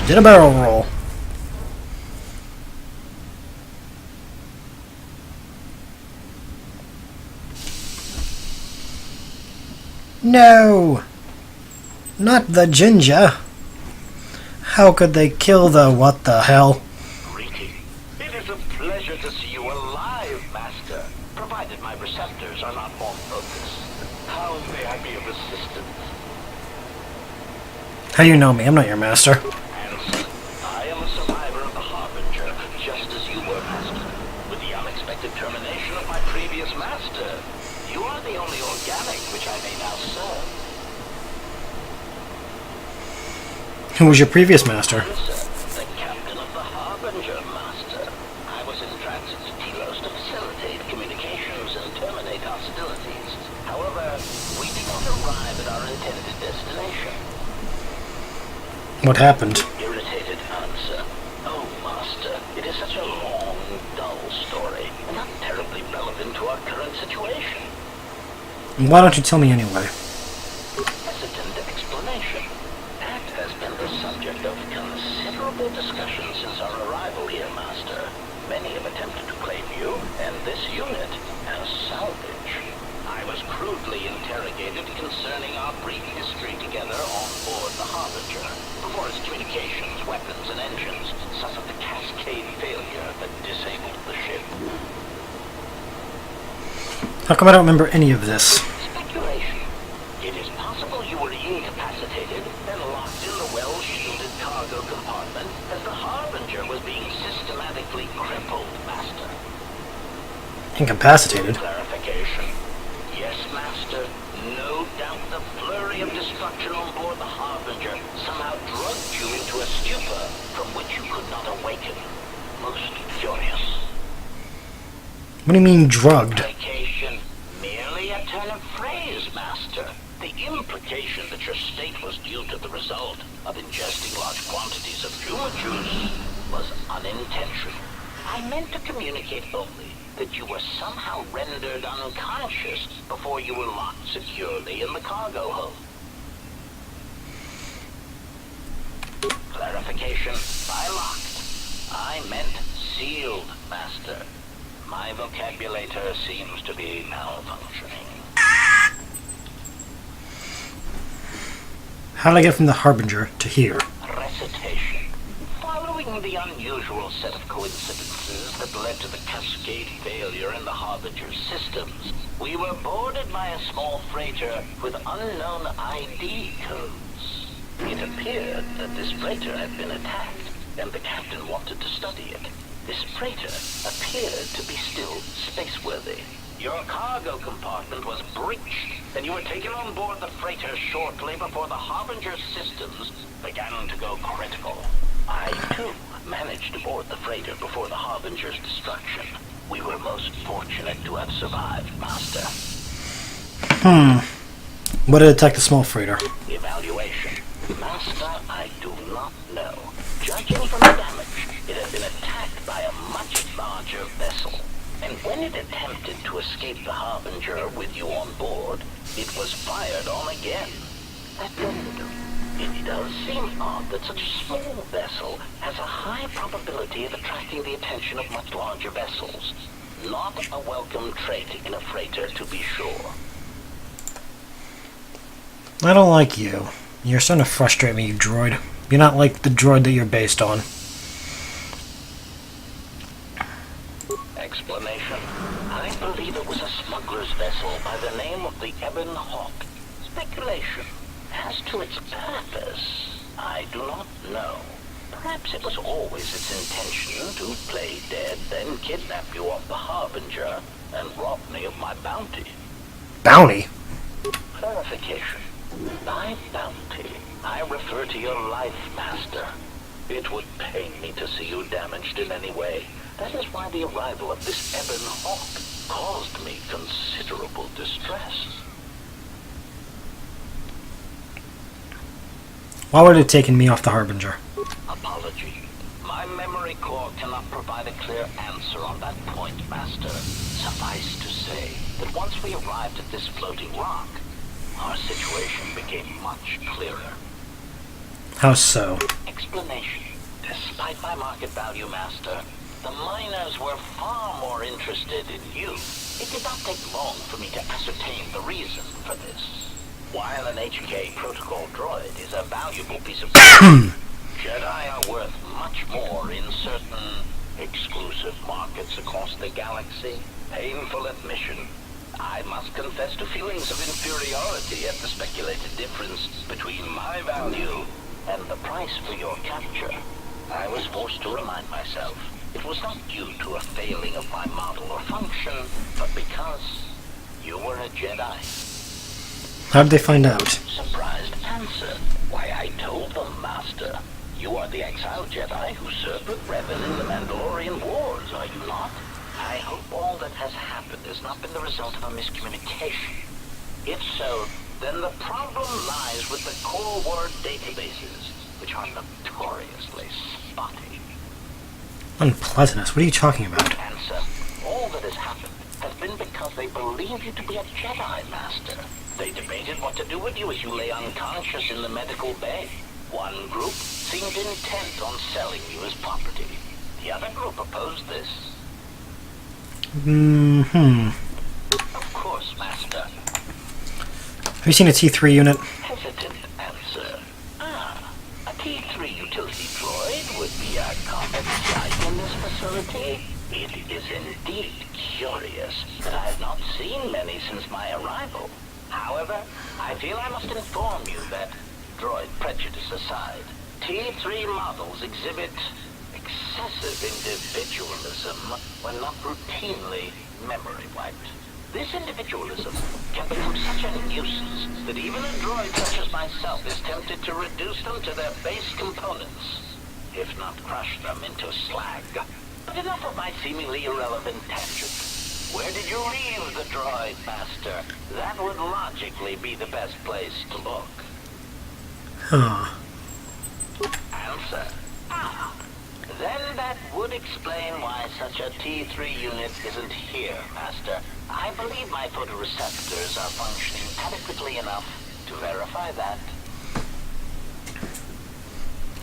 Did a barrel roll. No! Not the ginger. How could they kill the what the hell? Greeting. It is a pleasure to see you alive, Master, provided my receptors are not off focus. How may I be of assistance? How do you know me? I'm not your master. Answer. I am a survivor of the Harbinger, just as you were, Master. With the unexpected termination of my previous Master, you are the only organic which I may now serve. Who was your previous master? The captain of the Harbinger, Master. I was in transit to Telos to facilitate communications and terminate hostilities. However, we did not arrive at our intended destination. What happened? Irritated answer. Oh, Master, it is such a long, dull story, and not terribly relevant to our current situation. Why don't you tell me anyway? Hesitant explanation. That has been the subject of considerable discussion since our arrival here, Master. Many have attempted to claim you, and this unit, as salvage. I was crudely interrogated concerning our brief history together on board the Harbinger, before its communications, weapons, and engines suffered the cascade failure that disabled the ship. How come I don't remember any of this? Speculation. It is possible you were incapacitated and locked in the well-shielded cargo compartment as the Harbinger was being systematically crippled, Master. Incapacitated? Clarification. Yes, Master. No doubt the flurry of destruction on board the Harbinger somehow drugged you into a stupor from which you could not awaken. Most curious. What do you mean, drugged? Vacation. Merely a turn of phrase, Master. The implication that your state was due to the result of ingesting large quantities of human juice was unintentional. I meant to communicate only that you were somehow rendered unconscious before you were locked securely in the cargo hold. Clarification. By locked, I meant sealed, Master. My vocabulator seems to be malfunctioning. How did I get from the Harbinger to here? Recitation. Following the unusual set of coincidences that led to the cascade failure in the Harbinger's systems, we were boarded by a small freighter with unknown ID codes. It appeared that this freighter had been attacked, and the captain wanted to study it. This freighter appeared to be still spaceworthy. Your cargo compartment was breached, and you were taken on board the freighter shortly before the Harbinger's systems began to go critical. I, too, managed to board the freighter before the Harbinger's destruction. We were most fortunate to have survived, Master. What did attack the small freighter? Evaluation. Master, I do not know. Judging from the damage, it had been attacked by a much larger vessel. And when it attempted to escape the Harbinger with you on board, it was fired on again. That doesn't do. It does seem odd that such a small vessel has a high probability of attracting the attention of much larger vessels. Not a welcome trait in a freighter, to be sure. I don't like you. You're starting to frustrate me, you droid. You're not like the droid that you're based on. Explanation. I believe it was a smuggler's vessel by the name of the Ebon Hawk. Speculation. As to its purpose, I do not know. Perhaps it was always its intention to play dead, then kidnap you off the Harbinger and rob me of my bounty. Bounty? Clarification. By bounty, I refer to your life, Master. It would pain me to see you damaged in any way. That is why the arrival of this Ebon Hawk caused me considerable distress. Why would it have taken me off the Harbinger? Apology. My memory core cannot provide a clear answer on that point, Master. Suffice to say that once we arrived at this floating rock, our situation became much clearer. How so? explanation. Despite my market value, Master, the miners were far more interested in you. It did not take long for me to ascertain the reason for this. While an HK protocol droid is a valuable piece of Jedi are worth much more in certain exclusive markets across the galaxy. Painful admission. I must confess to feelings of inferiority at the speculated difference between my value and the price for your capture. I was forced to remind myself it was not due to a failing of my model or function, but because you were a Jedi. How'd they find out? Surprised answer. Why, I told them, Master. You are the Exile Jedi who served with Revan in the Mandalorian Wars, are you not? I hope all that has happened has not been the result of a miscommunication. If so, then the problem lies with the core word databases, which are notoriously spotty. Unpleasantness? What are you talking about? Answer. All that has happened has been because they believe you to be a Jedi, Master. They debated what to do with you as you lay unconscious in the medical bay. One group seemed intent on selling you as property. The other group opposed this. Of course, Master. Have you seen a T3 unit? Hesitant answer. A T3 utility droid would be a common sight in this facility. It is indeed curious that I have not seen many since my arrival. However, I feel I must inform you that, droid prejudice aside, T3 models exhibit excessive individualism when not routinely memory wiped. This individualism can become such a nuisance that even a droid such as myself is tempted to reduce them to their base components, if not crush them into slag. But enough of my seemingly irrelevant tangent. Where did you leave the droid, Master? That would logically be the best place to look. Huh. Answer. Then that would explain why such a T3 unit isn't here, Master. I believe my photoreceptors are functioning adequately enough to verify that.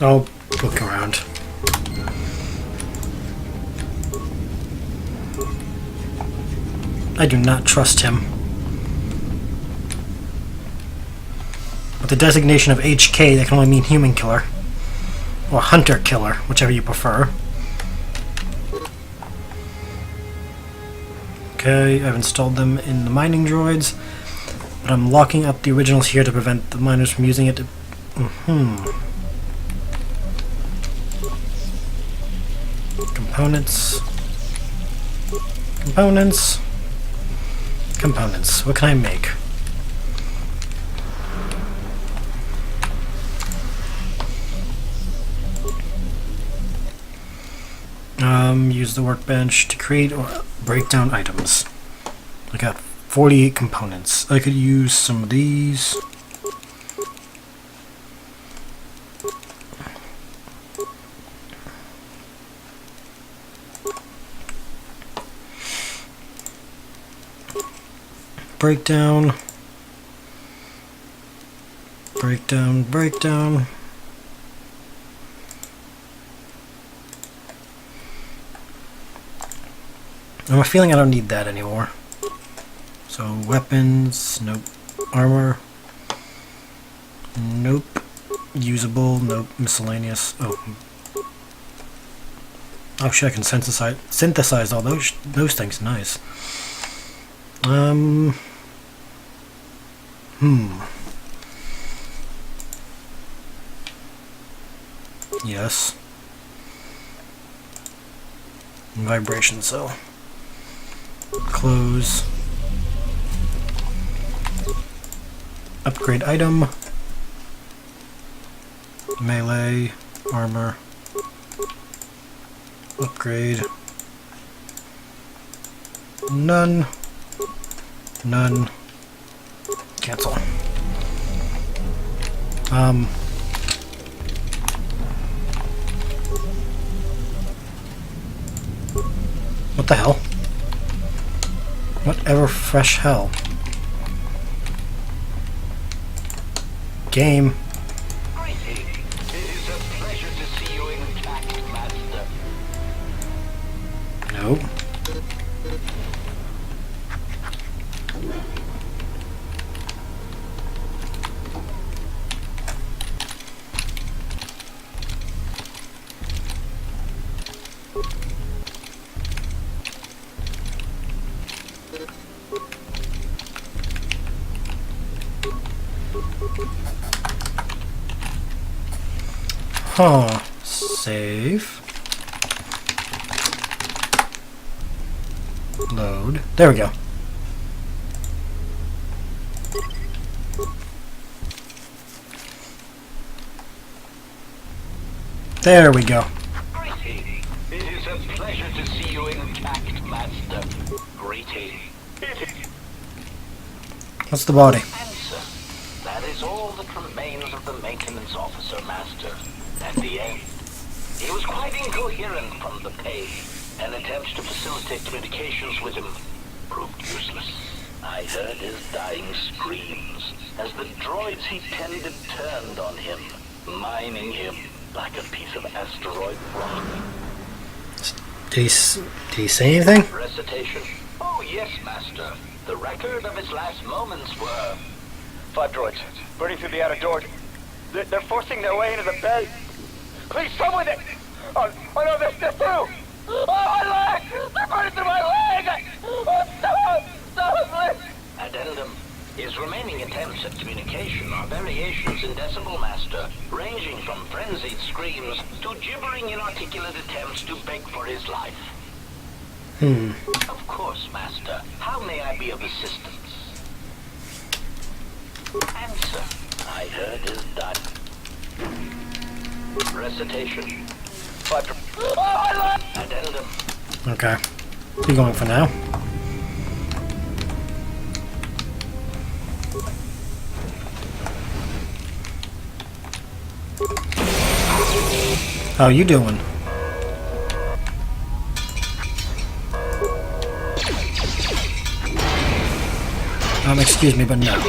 I'll look around. I do not trust him. With the designation of HK, that can only mean human killer. Or hunter killer, whichever you prefer. Okay, I've installed them in the mining droids. But I'm locking up the originals here to prevent the miners from using it to... Components. Components. Components. What can I make? Use the workbench to create or break down items. I got 48 components. I could use some of these. Breakdown. Breakdown, breakdown. I have a feeling I don't need that anymore. So, weapons, nope. Armor, nope. Usable, nope. Miscellaneous, oh. Oh shit, I can synthesize all those things, nice. Yes. Vibration, so. Close. Upgrade item. Melee. Armor. Upgrade. None. None. Cancel. What the hell? Whatever fresh hell. Game. Greetings. It is a pleasure to No. Huh. Save. Load. There we go. There we go. Greeting. It is a pleasure to see you intact, Master. Greeting. What's the body? Answer. That is all that remains of the maintenance officer, Master. At the end, he was quite incoherent from the pain, and attempts to facilitate communications with him proved useless. I heard his dying screams as the droids he tended turned on him, mining him like a piece of asteroid rock. Did he say anything? Recitation? Oh yes, Master. The record of his last moments were... 5 droids, burning through the outer door. They're forcing their way into the bay. Please, someone that... Oh no, they're through! Oh, my leg! They're burning through my leg! Oh, stop, please! Addendum. His remaining attempts at communication are variations in Decibel, Master, ranging from frenzied screams to gibbering inarticulate attempts to beg for his life. Of course, Master. How may I be of assistance? Answer. I heard his dot. Recitation. 5 Oh, my leg! Addendum. Okay. Keep going for now. How you doing? Excuse me, but no.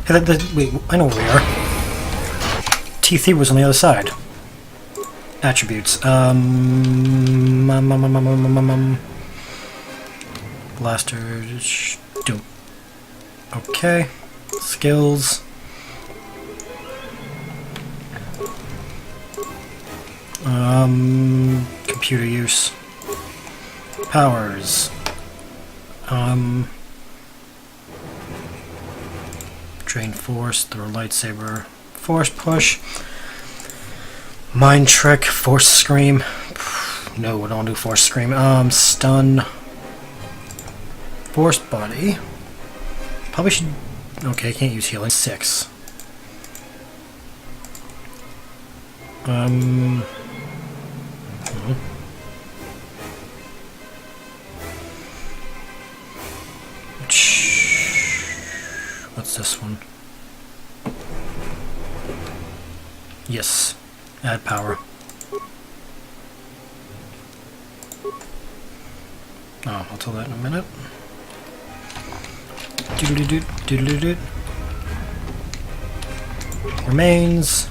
Hey, wait, I know where we are. T3 was on the other side. Attributes. Blaster. Do. Okay. Skills. Computer use. Powers. Drain force, throw lightsaber, force push, mind trick, force scream. No, we don't do force scream. Stun, force body. Probably should. Okay, can't use healing. 6. What's this one? Yes. Add power. Oh, I'll tell that in a minute. Doodle-doo, doodle-doo. Remains.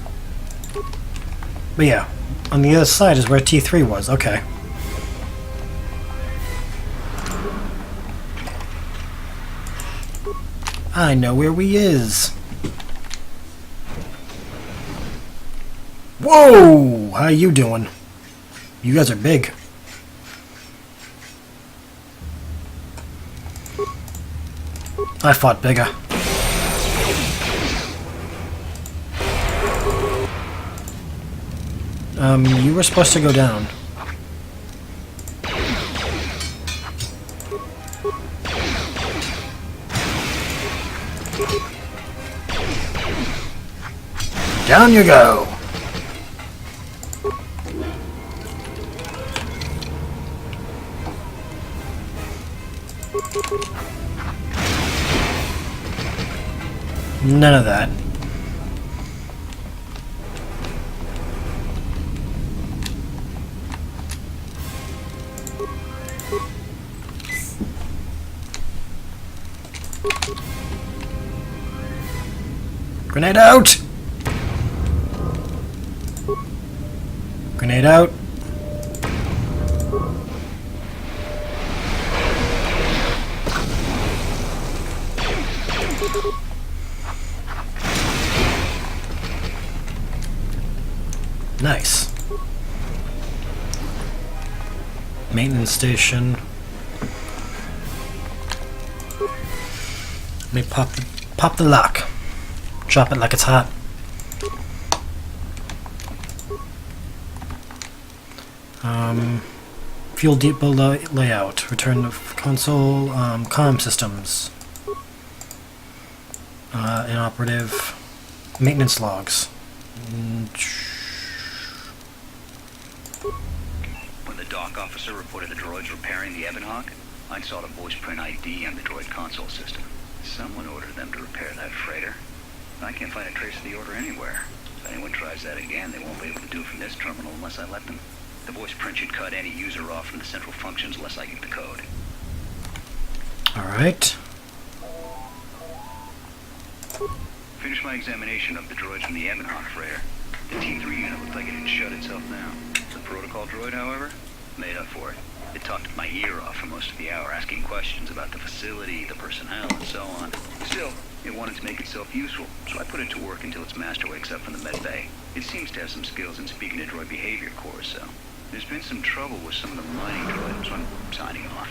But yeah, on the other side is where T3 was. Okay. I know where we is. Whoa! How you doing? You guys are big. I fought bigger. You were supposed to go down. Down you go! None of that. Grenade out! Grenade out. Nice. Maintenance station. Let me pop the lock. Drop it like it's hot. Fuel depot layout. Return to console. Comm systems. Inoperative. Maintenance logs. When the dock officer reported the droids repairing the Ebonhawk, I saw the voice print ID on the droid console system. Someone ordered them to repair that freighter. I can't find a trace of the order anywhere. If anyone tries that again, they won't be able to do it from this terminal unless I let them. The voice print should cut any user off from the central functions unless I give the code. Alright. Finished my examination of the droids from the Ebonhawk freighter. The T3 unit looked like it had shut itself down. The protocol droid, however, made up for it. It talked my ear off for most of the hour, asking questions about the facility, the personnel, and so on. Still, it wanted to make itself useful, so I put it to work until its master wakes up from the med bay. It seems to have some skills in speaking to droid behavior cores, so there's been some trouble with some of the mining droids, so I'm signing off.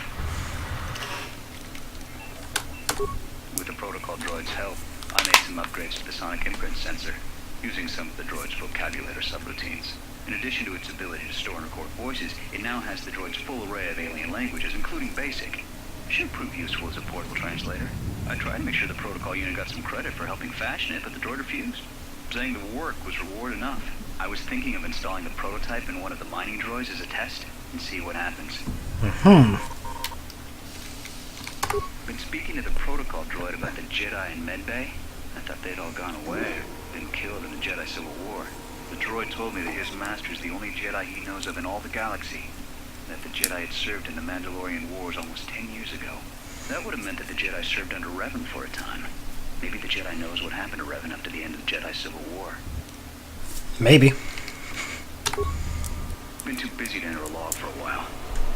With the protocol droid's help, I made some upgrades to the sonic imprint sensor, using some of the droid's vocabulator subroutines. In addition to its ability to store and record voices, it now has the droid's full array of alien languages, including Basic. Should prove useful as a portable translator. I tried to make sure the protocol unit got some credit for helping fashion it, but the droid refused, saying the work was reward enough. I was thinking of installing the prototype in one of the mining droids as a test, and see what happens. Been speaking to the protocol droid about the Jedi in medbay. I thought they'd all gone away, been killed in the Jedi Civil War. The droid told me that his master's the only Jedi he knows of in all the galaxy, that the Jedi had served in the Mandalorian Wars almost 10 years ago. That would have meant that the Jedi served under Revan for a time. Maybe the Jedi knows what happened to Revan up to the end of the Jedi Civil War. Maybe. Been too busy to enter a log for a while.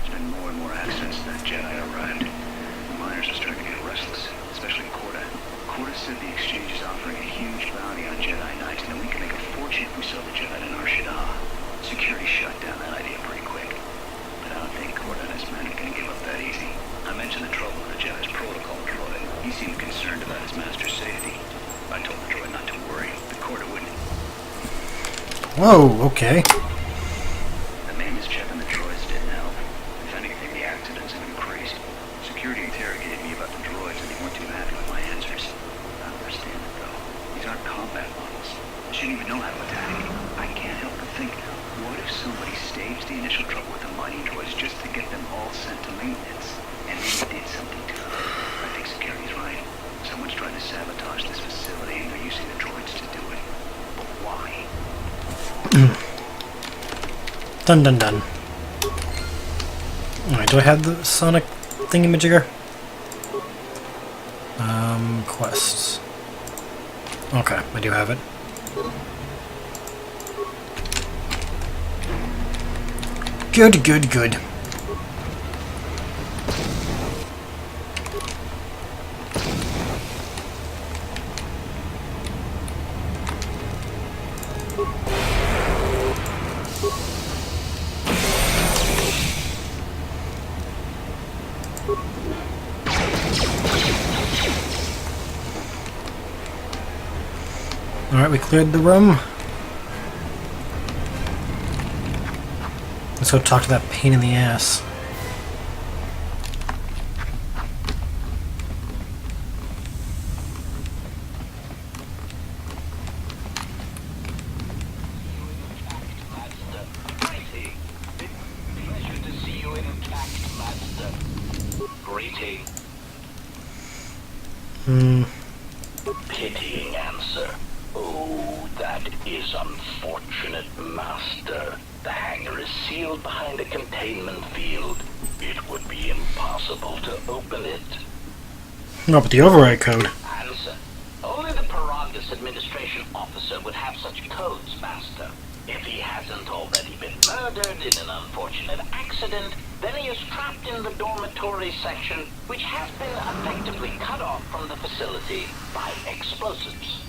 There's been more and more accidents since that Jedi arrived. The miners are starting to get restless, especially Korta. Korta said the exchange is offering a huge bounty on Jedi Knights, and then we can make a fortune if we sell the Jedi to Nar Shaddaa. Security shut down that idea pretty quick. But I don't think Korta and his men are going to give up that easy. I mentioned the trouble with the Jedi's protocol droid. He seemed concerned about his master's safety. I told the droid not to worry, but Korta wouldn't. Whoa, okay. The maintenance check on the droids didn't help. If anything, the accidents have increased. Security interrogated me about the droids, and they weren't too happy with my answers. I don't understand it, though. These aren't combat models. They shouldn't even know how to attack. I can't help but think, what if somebody staged the initial trouble with the mining droids just to get them all sent to maintenance? And then they did something to them. I think security's right. Someone's trying to sabotage this facility, and they're using the droids to do it. But why? Dun dun dun. Alright, do I have the sonic thingamajigger? Quests. Okay, I do have it. Good, good, good. Alright, we cleared the room. Let's go talk to that pain in the ass. Pleasure to see you intact, Master. Greeting. Pitying answer. Oh, that is unfortunate, Master. The hangar is sealed behind a containment field. It would be impossible to open it. No, but the override code. Answer. Only the Paragus administration officer would have such codes, Master. If he hasn't already been murdered in an unfortunate accident, then he is trapped in the dormitory section, which has been effectively cut off from the facility by explosives.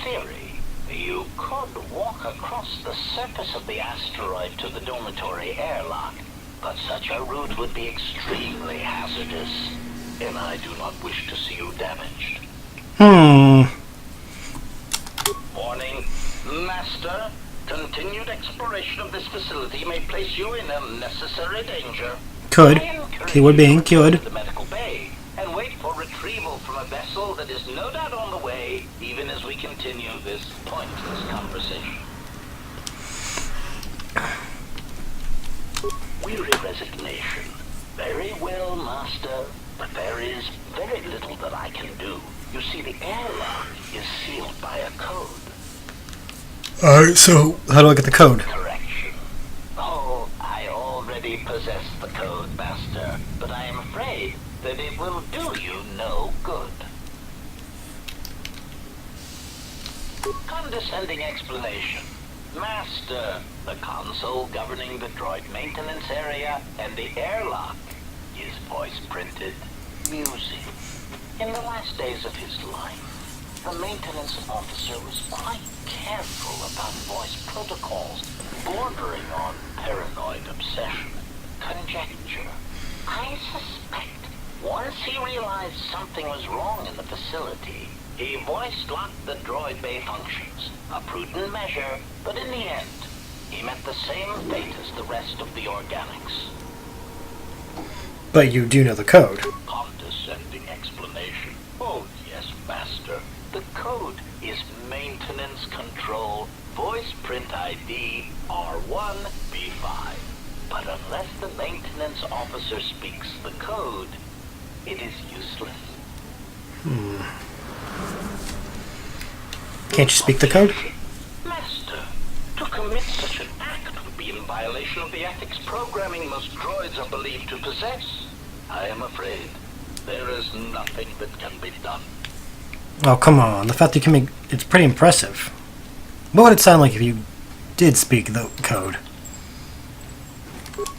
Theory. You could walk across the surface of the asteroid to the dormitory airlock, but such a route would be extremely hazardous, and I do not wish to see you damaged. Warning, Master. Continued exploration of this facility may place you in unnecessary danger. Could. I encourage Keyword being you to go could. to the medical bay and wait for retrieval from a vessel that is no doubt on the way, even as we continue this pointless conversation. Weary resignation. Very well, Master, but there is very little that I can do. You see, the airlock is sealed by a code. Alright, so how do I get the code? Correction. Oh, I already possess the code, Master, but I am afraid that it will do you no good. Condescending explanation. Master, the console governing the droid maintenance area and the airlock is voice-printed music. In the last days of his life, the maintenance officer was quite careful about voice protocols, bordering on paranoid obsession. Conjecture. I suspect once he realized something was wrong in the facility, he voice-locked the droid bay functions. A prudent measure, but in the end, he met the same fate as the rest of the organics. But you do know the code. Condescending explanation. Oh, yes, Master. The code is Maintenance Control Voice Print ID R1B5. But unless the maintenance officer speaks the code, it is useless. Can't you speak the code? Master, to commit such an act would be in violation of the ethics programming most droids are believed to possess. I am afraid there is nothing that can be done. Oh, come on. The fact that you can make... It's pretty impressive. What would it sound like if you did speak the code?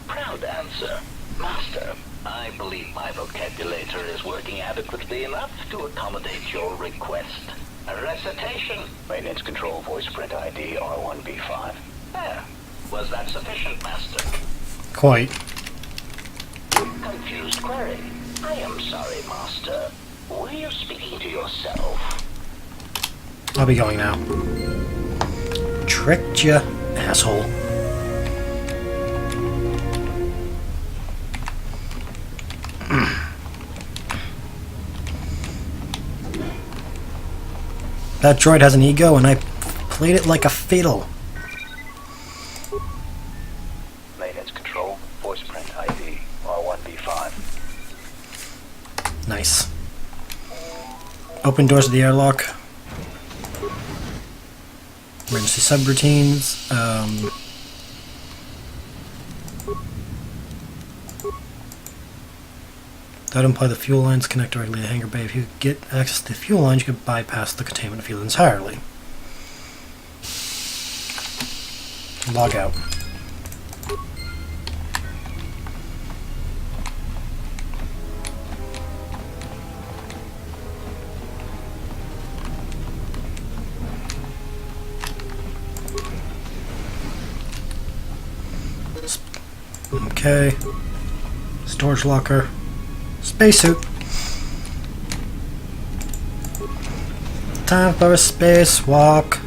Proud answer. Master, I believe my vocabulator is working adequately enough to accommodate your request. A recitation. Maintenance Control Voice Print ID R1B5. There. Was that sufficient, Master? Quite. Confused query. I am sorry, Master. Were you speaking to yourself? I'll be going now. Tricked ya, asshole. That droid has an ego, and I played it like a fiddle. Maintenance Control Voice Print ID R1B5. Nice. Open doors to the airlock. Emergency subroutines. That would imply the fuel lines connect directly to the hangar bay. If you get access to the fuel lines, you can bypass the containment field entirely. Log out. Okay. Storage locker. Spacesuit. Time for a spacewalk.